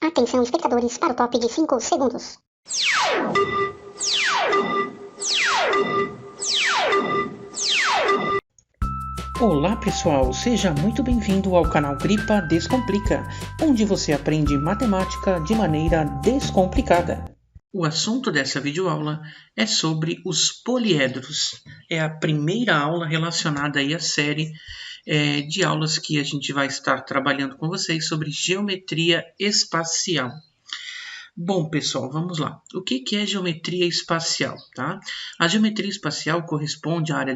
Atenção, espectadores, para o top de 5 segundos. Olá pessoal, seja muito bem-vindo ao canal Gripa Descomplica, onde você aprende matemática de maneira descomplicada. O assunto dessa videoaula é sobre os poliedros. É a primeira aula relacionada aí à série de aulas que a gente vai estar trabalhando com vocês sobre geometria espacial. Bom, pessoal, vamos lá. O que é geometria espacial? Tá? A geometria espacial corresponde à área,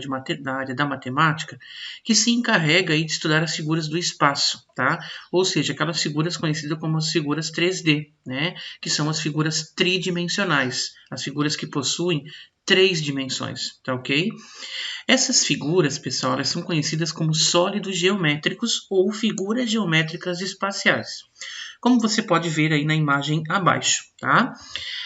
da matemática que se encarrega aí de estudar as figuras do espaço, tá? Ou seja, aquelas figuras conhecidas como as figuras 3D, né? Que são as figuras tridimensionais, as figuras que possuem 3 dimensões, tá ok? Essas figuras, pessoal, elas são conhecidas como sólidos geométricos ou figuras geométricas espaciais. Como você pode ver aí na imagem abaixo, tá?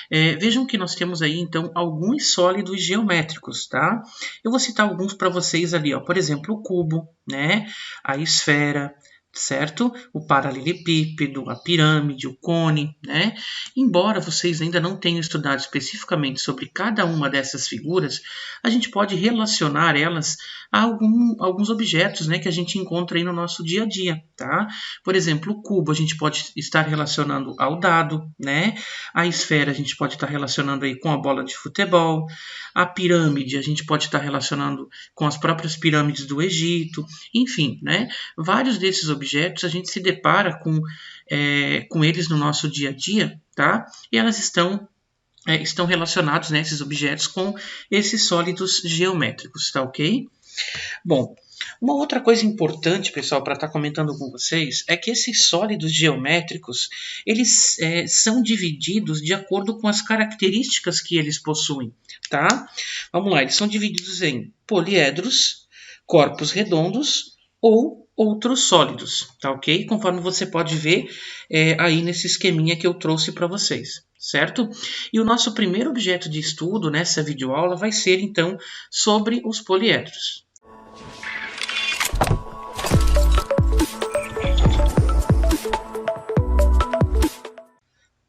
Vejam que nós temos aí, então, alguns sólidos geométricos, tá? Eu vou citar alguns para vocês ali, ó. Por exemplo, o cubo, né? A esfera, certo? O paralelepípedo, a pirâmide, o cone, né? Embora vocês ainda não tenham estudado especificamente sobre cada uma dessas figuras, a gente pode relacionar elas a alguns objetos, né, que a gente encontra aí no nosso dia a dia, tá? Por exemplo, o cubo a gente pode estar relacionando ao dado, né? A esfera a gente pode estar relacionando aí com a bola de futebol, a pirâmide a gente pode estar relacionando com as próprias pirâmides do Egito, enfim, né? Vários desses objetos a gente se depara com eles no nosso dia a dia, tá? E elas estão relacionados, né, esses objetos com esses sólidos geométricos, tá ok? Bom, uma outra coisa importante, pessoal, para estar comentando com vocês, é que esses sólidos geométricos, eles são divididos de acordo com as características que eles possuem, tá? Vamos lá, eles são divididos em poliedros, corpos redondos ou outros sólidos, tá ok? Conforme você pode ver aí nesse esqueminha que eu trouxe para vocês, certo? E o nosso primeiro objeto de estudo nessa videoaula vai ser, então, sobre os poliedros.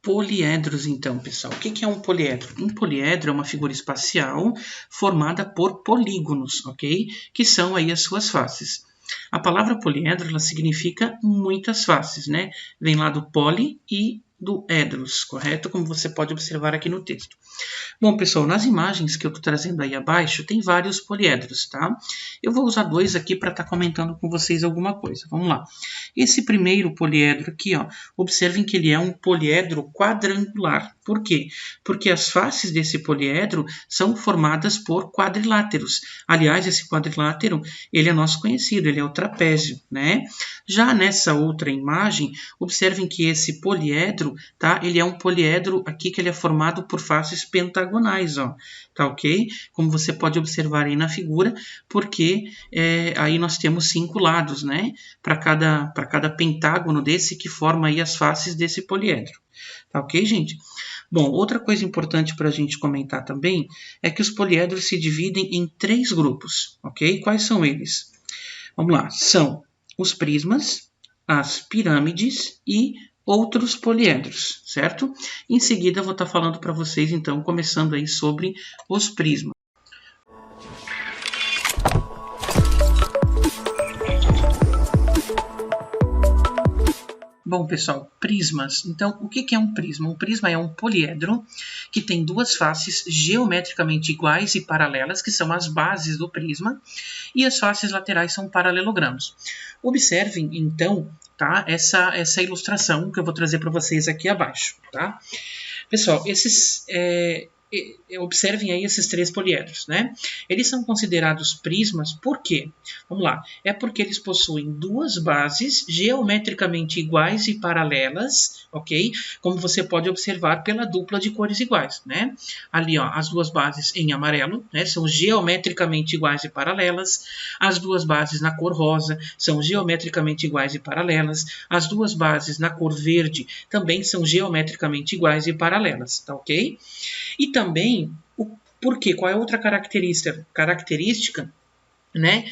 Poliedros, então, pessoal. O que é um poliedro? Um poliedro é uma figura espacial formada por polígonos, ok? Que são aí as suas faces. A palavra poliedro, ela significa muitas faces, né? Vem lá do poli e do edros, correto? Como você pode observar aqui no texto. Bom, pessoal, nas imagens que eu estou trazendo aí abaixo, tem vários poliedros, tá? Eu vou usar dois aqui para estar comentando com vocês alguma coisa. Vamos lá. Esse primeiro poliedro aqui, ó, observem que ele é um poliedro quadrangular. Por quê? Porque as faces desse poliedro são formadas por quadriláteros. Aliás, esse quadrilátero, ele é nosso conhecido, ele é o trapézio, né? Já nessa outra imagem, observem que esse poliedro, tá? Ele é um poliedro aqui que ele é formado por faces pentagonais, ó, tá ok? Como você pode observar aí na figura, porque aí nós temos 5 lados, né? Para cada pentágono desse que forma aí as faces desse poliedro, tá ok, gente? Bom, outra coisa importante para a gente comentar também é que os poliedros se dividem em 3 grupos, ok? Quais são eles? Vamos lá, são os prismas, as pirâmides e outros poliedros, certo? Em seguida eu vou estar falando para vocês, então, começando aí sobre os prismas. Bom, pessoal, prismas. Então, o que é um prisma? Um prisma é um poliedro que tem duas faces geometricamente iguais e paralelas, que são as bases do prisma, e as faces laterais são paralelogramos. Observem, então, tá, essa ilustração que eu vou trazer para vocês aqui abaixo, tá? Pessoal, observem aí esses 3 poliedros, né? Eles são considerados prismas por quê? Vamos lá. É porque eles possuem duas bases geometricamente iguais e paralelas, ok? Como você pode observar pela dupla de cores iguais, né? Ali, ó, as duas bases em amarelo, né? São geometricamente iguais e paralelas. As duas bases na cor rosa são geometricamente iguais e paralelas. As duas bases na cor verde também são geometricamente iguais e paralelas, tá ok? E também, por quê? Qual é outra característica? né,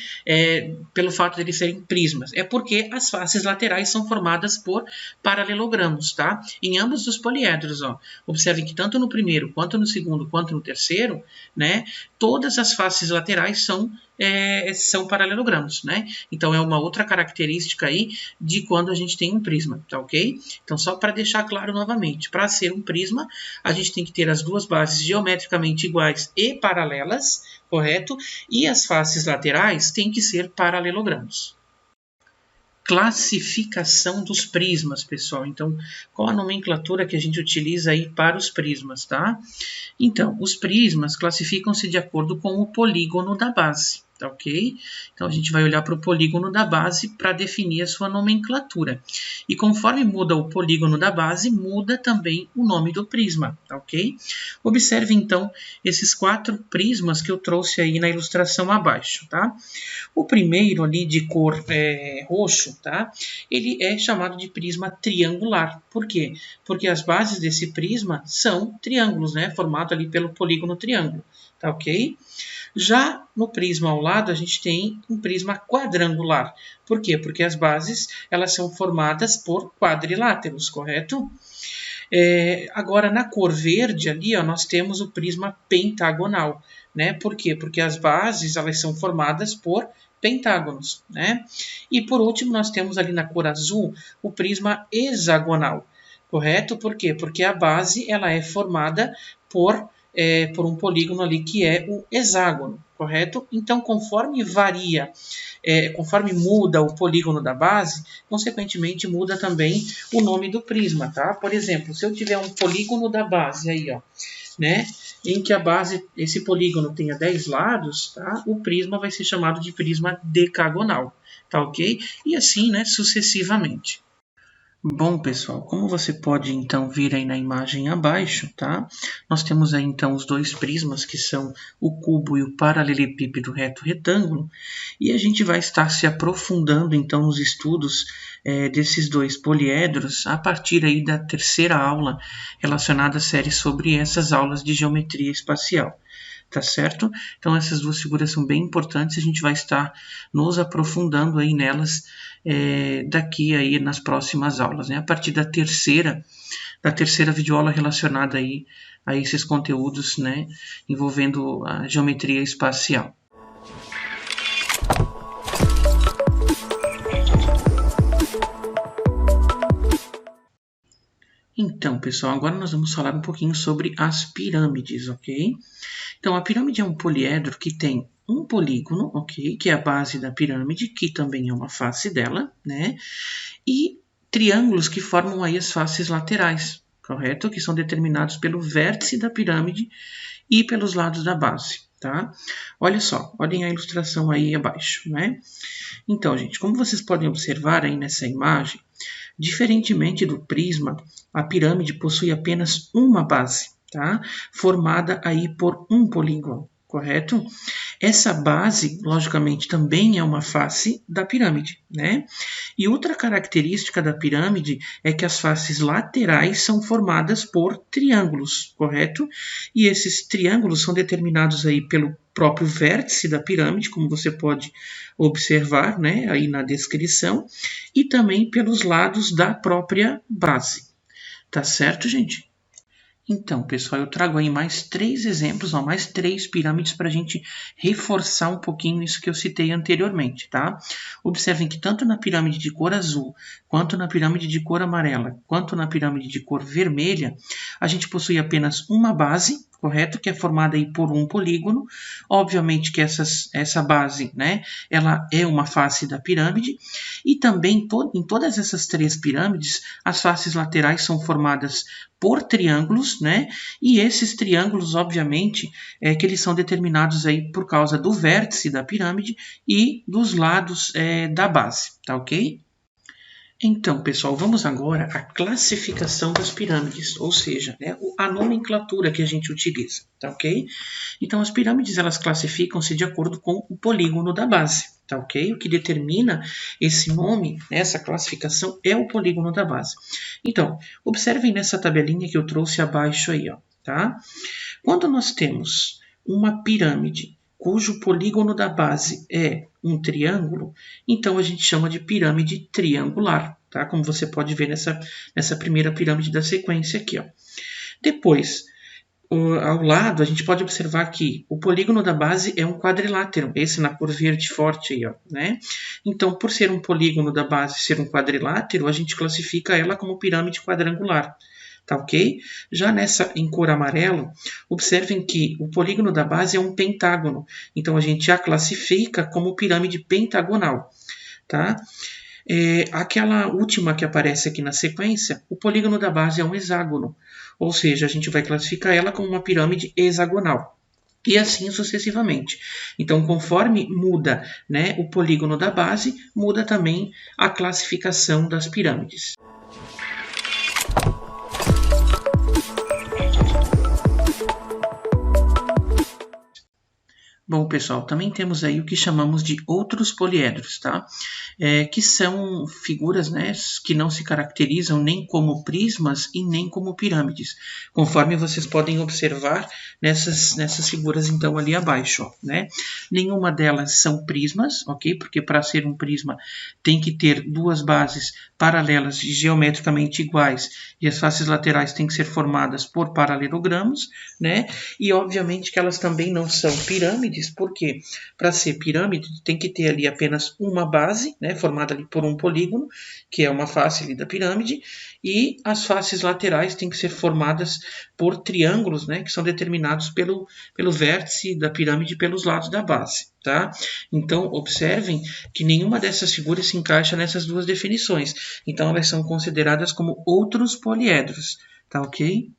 pelo fato de eles serem prismas, é porque as faces laterais são formadas por paralelogramos, tá? Em ambos os poliedros, ó. Observem que tanto no primeiro, quanto no segundo, quanto no terceiro, né, todas as faces laterais são paralelogramos, né? Então é uma outra característica aí de quando a gente tem um prisma, tá ok? Então só para deixar claro novamente, para ser um prisma, a gente tem que ter as duas bases geometricamente iguais e paralelas, correto? E as faces laterais têm que ser paralelogramos. Classificação dos prismas, pessoal. Então, qual a nomenclatura que a gente utiliza aí para os prismas, tá? Então, os prismas classificam-se de acordo com o polígono da base, tá ok? Então, a gente vai olhar para o polígono da base para definir a sua nomenclatura. E conforme muda o polígono da base, muda também o nome do prisma, tá ok? Observe, então, esses 4 prismas que eu trouxe aí na ilustração abaixo, tá? O primeiro ali de cor roxo, tá? Ele é chamado de prisma triangular. Por quê? Porque as bases desse prisma são triângulos, né? Formado ali pelo polígono triângulo, tá ok? Já no prisma ao lado, a gente tem um prisma quadrangular. Por quê? Porque as bases elas são formadas por quadriláteros, correto? Agora, na cor verde ali, ó, nós temos o prisma pentagonal, né? Por quê? Porque as bases elas são formadas por pentágonos, né? E por último, nós temos ali na cor azul o prisma hexagonal, correto? Por quê? Porque a base ela é formada por um polígono ali que é o hexágono, correto? Então, conforme varia, conforme muda o polígono da base, consequentemente muda também o nome do prisma, tá? Por exemplo, se eu tiver um polígono da base aí, ó, né, em que a base, esse polígono tenha 10 lados, tá? O prisma vai ser chamado de prisma decagonal, tá ok? E assim, né, sucessivamente. Bom, pessoal, como você pode então ver aí na imagem abaixo, tá? Nós temos aí então os dois prismas, que são o cubo e o paralelepípedo reto retângulo, e a gente vai estar se aprofundando então nos estudos desses dois poliedros a partir aí da terceira aula relacionada à série sobre essas aulas de geometria espacial. Tá certo? Então essas duas figuras são bem importantes, a gente vai estar nos aprofundando aí nelas daqui aí nas próximas aulas, né? A partir da terceira videoaula relacionada aí a esses conteúdos, né, envolvendo a geometria espacial. Então, pessoal, agora nós vamos falar um pouquinho sobre as pirâmides, ok? Então, a pirâmide é um poliedro que tem um polígono, ok? Que é a base da pirâmide, que também é uma face dela, né? E triângulos que formam aí as faces laterais, correto? Que são determinados pelo vértice da pirâmide e pelos lados da base, tá? Olha só, olhem a ilustração aí abaixo, né? Então, gente, como vocês podem observar aí nessa imagem, diferentemente do prisma, a pirâmide possui apenas uma base, tá? Formada aí por um polígono, correto? Essa base, logicamente, também é uma face da pirâmide, né? E outra característica da pirâmide é que as faces laterais são formadas por triângulos, correto? E esses triângulos são determinados aí pelo próprio vértice da pirâmide, como você pode observar, né, aí na descrição, e também pelos lados da própria base. Tá certo, gente? Então, pessoal, eu trago aí mais 3 exemplos, mais 3 pirâmides para a gente reforçar um pouquinho isso que eu citei anteriormente, tá? Observem que tanto na pirâmide de cor azul, quanto na pirâmide de cor amarela, quanto na pirâmide de cor vermelha, a gente possui apenas uma base, correto? Que é formada aí por um polígono. Obviamente que essa base, né, ela é uma face da pirâmide. E também em todas essas 3 pirâmides, as faces laterais são formadas por triângulos, né? E esses triângulos, obviamente, que eles são determinados aí por causa do vértice da pirâmide e dos lados da base, tá ok? Então, pessoal, vamos agora à classificação das pirâmides, ou seja, né, a nomenclatura que a gente utiliza, tá ok? Então, as pirâmides, elas classificam-se de acordo com o polígono da base, tá ok? O que determina esse nome, essa classificação, é o polígono da base. Então, observem nessa tabelinha que eu trouxe abaixo aí, ó, tá? Quando nós temos uma pirâmide cujo polígono da base é um triângulo, então a gente chama de pirâmide triangular, tá? Como você pode ver nessa primeira pirâmide da sequência aqui, ó. Depois, ao lado, a gente pode observar que o polígono da base é um quadrilátero, esse na cor verde forte aí, ó, né? Então, por ser um polígono da base ser um quadrilátero, a gente classifica ela como pirâmide quadrangular, tá ok? Já nessa em cor amarelo, observem que o polígono da base é um pentágono, então a gente a classifica como pirâmide pentagonal, tá? Aquela última que aparece aqui na sequência, o polígono da base é um hexágono, ou seja, a gente vai classificar ela como uma pirâmide hexagonal. E assim sucessivamente. Então, conforme muda, né, o polígono da base, muda também a classificação das pirâmides. Bom, pessoal, também temos aí o que chamamos de outros poliedros, tá? Que são figuras, né, que não se caracterizam nem como prismas e nem como pirâmides, conforme vocês podem observar nessas figuras, então, ali abaixo, ó, né? Nenhuma delas são prismas, ok? Porque para ser um prisma tem que ter duas bases paralelas geometricamente iguais e as faces laterais têm que ser formadas por paralelogramos, né? E, obviamente, que elas também não são pirâmides, porque para ser pirâmide tem que ter ali apenas uma base, né, formada ali por um polígono, que é uma face ali da pirâmide, e as faces laterais têm que ser formadas por triângulos, né, que são determinados pelo vértice da pirâmide e pelos lados da base, tá? Então, observem que nenhuma dessas figuras se encaixa nessas duas definições. Então, elas são consideradas como outros poliedros, tá ok?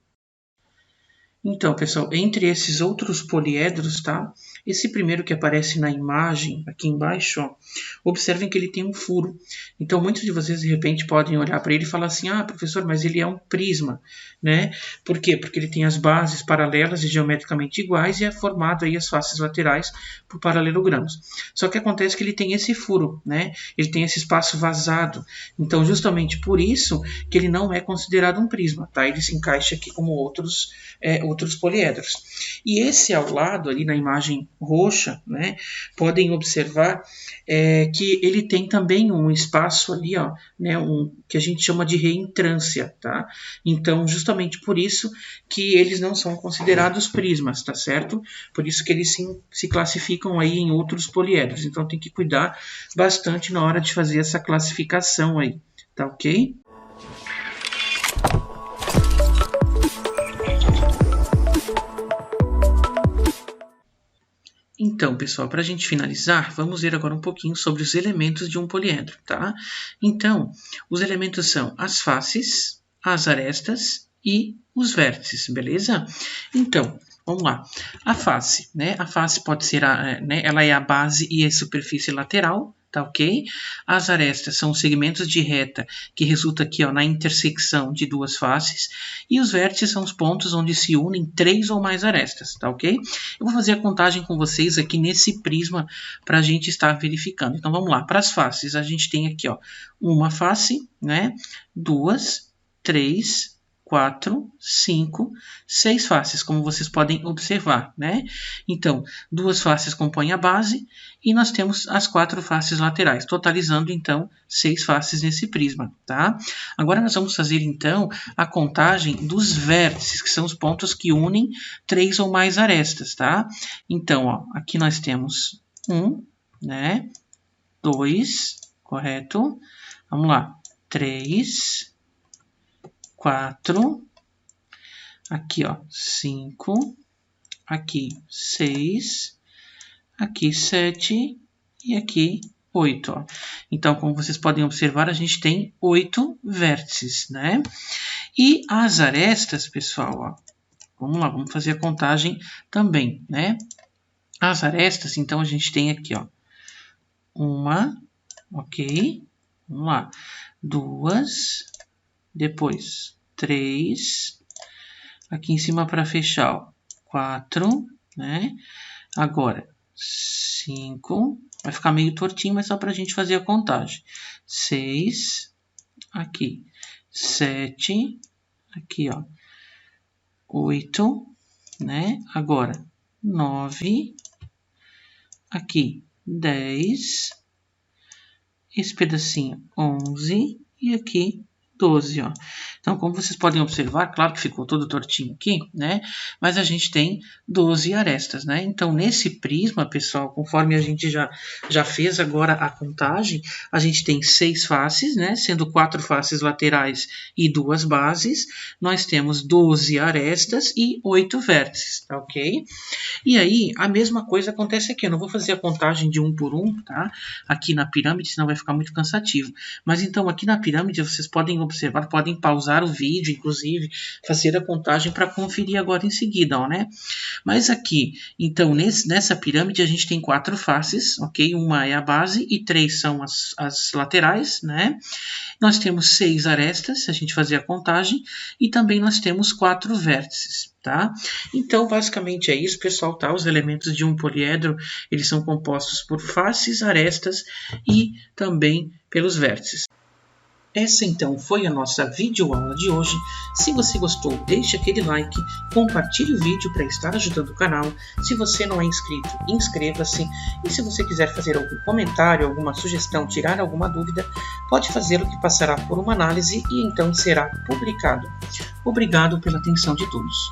Então, pessoal, entre esses outros poliedros, tá? Esse primeiro que aparece na imagem, aqui embaixo, ó, observem que ele tem um furo. Então, muitos de vocês, de repente, podem olhar para ele e falar assim, ah, professor, mas ele é um prisma, né? Por quê? Porque ele tem as bases paralelas e geometricamente iguais e é formado aí as faces laterais por paralelogramos. Só que acontece que ele tem esse furo, né? Ele tem esse espaço vazado. Então, justamente por isso que ele não é considerado um prisma, tá? Ele se encaixa aqui como outros poliedros. E esse ao lado, ali na imagem roxa, né, podem observar que ele tem também um espaço ali, ó, né, que a gente chama de reentrância, tá? Então, justamente por isso que eles não são considerados prismas, tá certo? Por isso que eles se classificam aí em outros poliedros. Então, tem que cuidar bastante na hora de fazer essa classificação aí, tá ok? Então, pessoal, para a gente finalizar, vamos ver agora um pouquinho sobre os elementos de um poliedro, tá? Então, os elementos são as faces, as arestas e os vértices, beleza? Então, vamos lá. A face, né? A face pode ser, ela é a base e a superfície lateral, tá ok? As arestas são os segmentos de reta que resulta aqui, ó, na intersecção de duas faces. E os vértices são os pontos onde se unem três ou mais arestas, tá ok? Eu vou fazer a contagem com vocês aqui nesse prisma para a gente estar verificando. Então, vamos lá. Para as faces, a gente tem aqui, ó, uma face, né? 2, 3, 4, 5, 6 faces, como vocês podem observar, né? Então, duas faces compõem a base e nós temos as 4 faces laterais, totalizando, então, 6 faces nesse prisma, tá? Agora nós vamos fazer, então, a contagem dos vértices, que são os pontos que unem 3 ou mais arestas, tá? Então, ó, aqui nós temos 1, né? 2, correto? Vamos lá, 3, 4, aqui, ó, 5, aqui 6, aqui 7 e aqui 8. Ó. Então, como vocês podem observar, a gente tem 8 vértices, né? E as arestas, pessoal, ó, vamos lá, vamos fazer a contagem também, né? As arestas, então, a gente tem aqui, ó, uma, ok? Vamos lá, 2, depois 3, aqui em cima para fechar, ó, 4, né? Agora, 5, vai ficar meio tortinho, mas só para a gente fazer a contagem. 6, aqui, 7, aqui, ó, 8, né? Agora, 9, aqui 10, esse pedacinho 11 e aqui 12, ó. Então, como vocês podem observar, claro que ficou todo tortinho aqui, né? Mas a gente tem 12 arestas, né? Então, nesse prisma, pessoal, conforme a gente já fez agora a contagem, a gente tem 6 faces, né? Sendo 4 faces laterais e 2 bases. Nós temos 12 arestas e 8 vértices, tá ok? E aí, a mesma coisa acontece aqui. Eu não vou fazer a contagem de um por um, tá? Aqui na pirâmide, senão vai ficar muito cansativo. Mas então, aqui na pirâmide, vocês podem observar, podem pausar o vídeo, inclusive, fazer a contagem para conferir agora em seguida, ó, né? Mas aqui, então, nessa pirâmide, a gente tem 4 faces, ok? Uma é a base e 3 são as laterais, né? Nós temos 6 arestas, se a gente fazer a contagem, e também nós temos 4 vértices, tá? Então, basicamente é isso, pessoal, tá? Os elementos de um poliedro, eles são compostos por faces, arestas e também pelos vértices. Essa então foi a nossa videoaula de hoje. Se você gostou, deixe aquele like, compartilhe o vídeo para estar ajudando o canal. Se você não é inscrito, inscreva-se. E se você quiser fazer algum comentário, alguma sugestão, tirar alguma dúvida, pode fazê-lo que passará por uma análise e então será publicado. Obrigado pela atenção de todos.